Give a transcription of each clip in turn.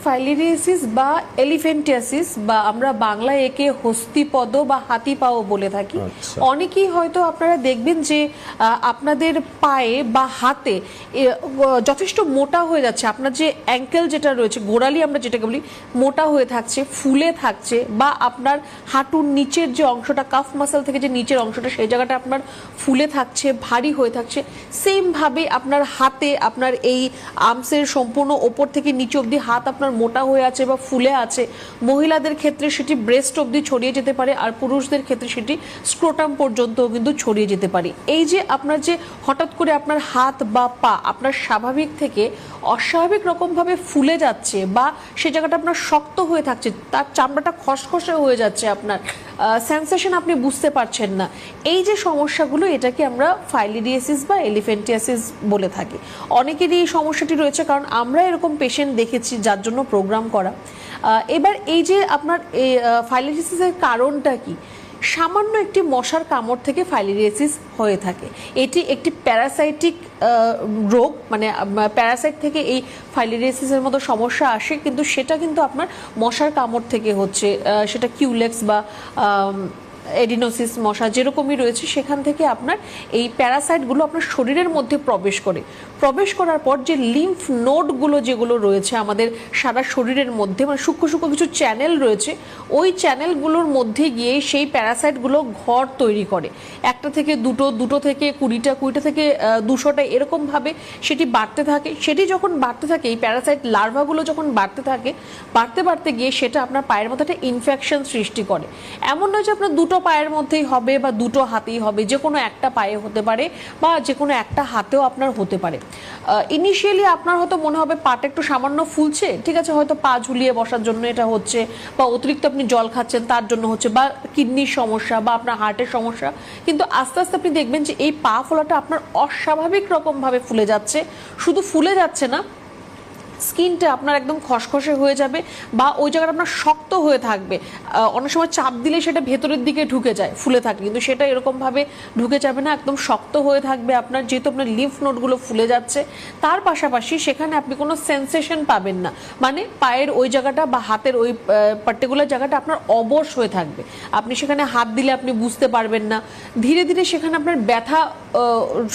ফাইলিরিয়াসিস বা এলিফ্যান্টিয়াসিস বা আমরা বাংলায় একে হস্তিপদ বা হাতিপাও বলে থাকি। অনেকেই হয়তো আপনারা দেখবেন যে আপনাদের পায়ে বা হাতে যথেষ্ট মোটা হয়ে যাচ্ছে, আপনার যে অ্যাঙ্কেল যেটা রয়েছে, গোড়ালি আমরা যেটাকে বলি, মোটা হয়ে থাকছে, ফুলে থাকছে, বা আপনার হাঁটুর নিচের যে অংশটা, কাফ মাসল থেকে যে নিচের অংশটা, সেই জায়গাটা আপনার ফুলে থাকছে, ভারী হয়ে থাকছে। সেম ভাবে আপনার হাতে, আপনার এই আর্মসের সম্পূর্ণ ওপর থেকে নিচে অবধি হাত আপনার মোটা হয়ে আছে বা ফুলে আছে। মহিলাদের ক্ষেত্রে সেটি ব্রেস্ট অবধি ছড়িয়ে যেতে পারে, আর পুরুষদের ক্ষেত্রে সেটি স্ক্রোটাম পর্যন্ত কিন্তু ছড়িয়ে যেতে পারে। এই যে আপনার যে হঠাৎ করে আপনার হাত বা পা আপনার স্বাভাবিক থেকে অস্বাভাবিক রকমভাবে ফুলে যাচ্ছে, বা সে জায়গাটা আপনার শক্ত হয়ে থাকছে, তার চামড়াটা খসখসে হয়ে যাচ্ছে, আপনার সেন্সেশন আপনি বুঝতে পারছেন না, এই যে সমস্যাগুলো, এটাকে আমরা ফাইলিরিয়াসিস বা এলিফ্যান্টিয়াসিস বলে থাকি। অনেকেরই এই সমস্যাটি রয়েছে, কারণ আমরা এরকম পেশেন্ট দেখেছি যার জন্য প্রোগ্রাম করা। এবার এই যে আপনার এই ফাইলিরিয়াসিসের কারণটা কি? সামান্য একটি মশার কামড় থেকে ফাইলিরিয়াসিস হয়ে থাকে। এটি একটি প্যারাসাইটিক রোগ, মানে প্যারাসাইট থেকে এই ফাইলিরিয়াসিসের মতো সমস্যা আসে, কিন্তু সেটা কিন্তু আপনার মশার কামড় থেকে হচ্ছে, সেটা কিউলেক্স বা এডিনোসিস মশা যেরকমই রয়েছে, সেখান থেকে আপনার এই প্যারাসাইটগুলো আপনার শরীরের মধ্যে প্রবেশ করার পর যে লিম্ফ নোডগুলো যেগুলো রয়েছে আমাদের সারা শরীরের মধ্যে, মানে সূক্ষ্ম সূক্ষ্ম কিছু চ্যানেল রয়েছে, ওই চ্যানেলগুলোর মধ্যে গিয়ে সেই প্যারাসাইটগুলো ঘর তৈরি করে। একটা থেকে দুটো থেকে 20টা থেকে 200টা, এরকমভাবে সেটি বাড়তে থাকে। সেটি যখন বাড়তে থাকে, এই প্যারাসাইট লার্ভাগুলো যখন বাড়তে গিয়ে সেটা আপনার পায়ের মধ্যে একটা ইনফেকশন সৃষ্টি করে। এমন নয় যে আপনার দুটো পায়ের মধ্যেই হবে বা দুটো হাতেই হবে, যে কোনো একটা পায়ে হতে পারে বা যে কোনো একটা হাতেও আপনার হতে পারে। ইনিশিয়ালি আপনার হয়তো মনে হবে পাটা একটু সামান্য ফুলছে, ঠিক আছে, হয়তো পা ঝুলিয়ে বসার জন্য এটা হচ্ছে, বা অতিরিক্ত আপনি জল খাচ্ছেন তার জন্য হচ্ছে, বা কিডনির সমস্যা বা আপনার হার্টের সমস্যা। কিন্তু আস্তে আস্তে আপনি দেখবেন যে এই পা ফোলাটা আপনার অস্বাভাবিক রকমভাবে ফুলে যাচ্ছে। শুধু ফুলে যাচ্ছে না, স্কিনটা আপনার একদম খসখসে হয়ে যাবে, বা ওই জায়গাটা আপনার শক্ত হয়ে থাকবে। অনেক সময় চাপ দিলে সেটা ভেতরের দিকে ঢুকে যায়, ফুলে থাকে, কিন্তু সেটা এরকমভাবে ঢুকে যাবে না, একদম শক্ত হয়ে থাকবে আপনার, যেহেতু আপনার লিম্ফ নোডগুলো ফুলে যাচ্ছে। তার পাশাপাশি সেখানে আপনি কোনো সেন্সেশন পাবেন না, মানে পায়ের ওই জায়গাটা বা হাতের ওই পার্টিকুলার জায়গাটা আপনার অবশ হয়ে থাকবে। আপনি সেখানে হাত দিলে আপনি বুঝতে পারবেন না। ধীরে ধীরে সেখানে আপনার ব্যথা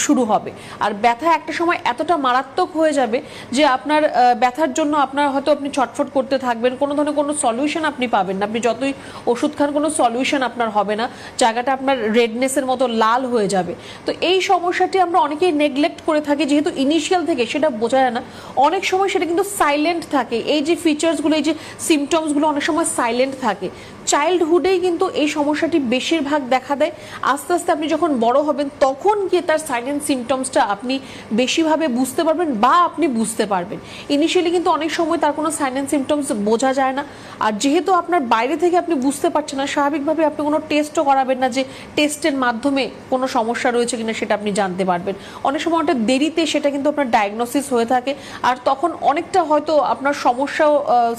শুরু হবে, আর ব্যথা একটা সময় এতটা মারাত্মক হয়ে যাবে যে আপনার ব্যথার জন্য আপনার হয়তো আপনি ছটফট করতে থাকবেন, কোনো ধরনের কোনো সলিউশন আপনি পাবেন না। আপনি যতই ওষুধ খান, কোনো সলিউশন আপনার হবে না, জায়গাটা আপনার রেডনেসের মতো লাল হয়ে যাবে। তো এই সমস্যাটি আমরা অনেকেই নেগলেক্ট করে থাকি, যেহেতু ইনিশিয়াল থেকে সেটা বোঝা যায় না। অনেক সময় সেটা কিন্তু সাইলেন্ট থাকে, এই যে ফিচার্সগুলো, এই যে সিমটমসগুলো অনেক সময় সাইলেন্ট থাকে। চাইল্ডহুডেই কিন্তু এই সমস্যাটি বেশিরভাগ দেখা দেয়। আস্তে আস্তে আপনি যখন বড় হবেন, তখন গিয়ে তার সাইলেন্ট সিমটমসটা আপনি বেশিভাবে বুঝতে পারবেন, বা আপনি বুঝতে পারবেন। ইনিশিয়ালি কিন্তু অনেক সময় তার কোনো সাইলেন্ট সিমটমস বোঝা যায় না, আর যেহেতু আপনার বাইরে থেকে আপনি বুঝতে পারছেন না, স্বাভাবিকভাবে আপনি কোনো টেস্টও করাবেন না, যে টেস্টের মাধ্যমে কোনো সমস্যা রয়েছে কিনা সেটা আপনি জানতে পারবেন। অনেক সময় অনেকটা দেরিতে সেটা কিন্তু আপনার ডায়াগনোসিস হয়ে থাকে, আর তখন অনেকটা হয়তো আপনার সমস্যাও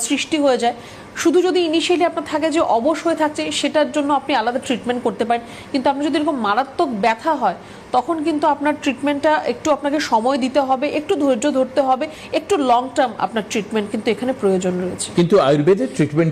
সৃষ্টি হয়ে যায়। শুধু যদি ইনিশিয়ালি আপনার থাকে যে অবশ হয়ে থাকছে, সেটার জন্য আপনি আলাদা ট্রিটমেন্ট করতে পারেন। কিন্তু আপনার যদি এরকম মারাত্মক ব্যথা হয়, তখন কিন্তু আপনার ট্রিটমেন্টটা একটু আপনাকে সময় দিতে হবে, একটু ধৈর্য ধরতে হবে, একটু লং টার্ম আপনার ট্রিটমেন্ট কিন্তু এখানে প্রয়োজন রয়েছে। কিন্তু আয়ুর্বেদের ট্রিটমেন্ট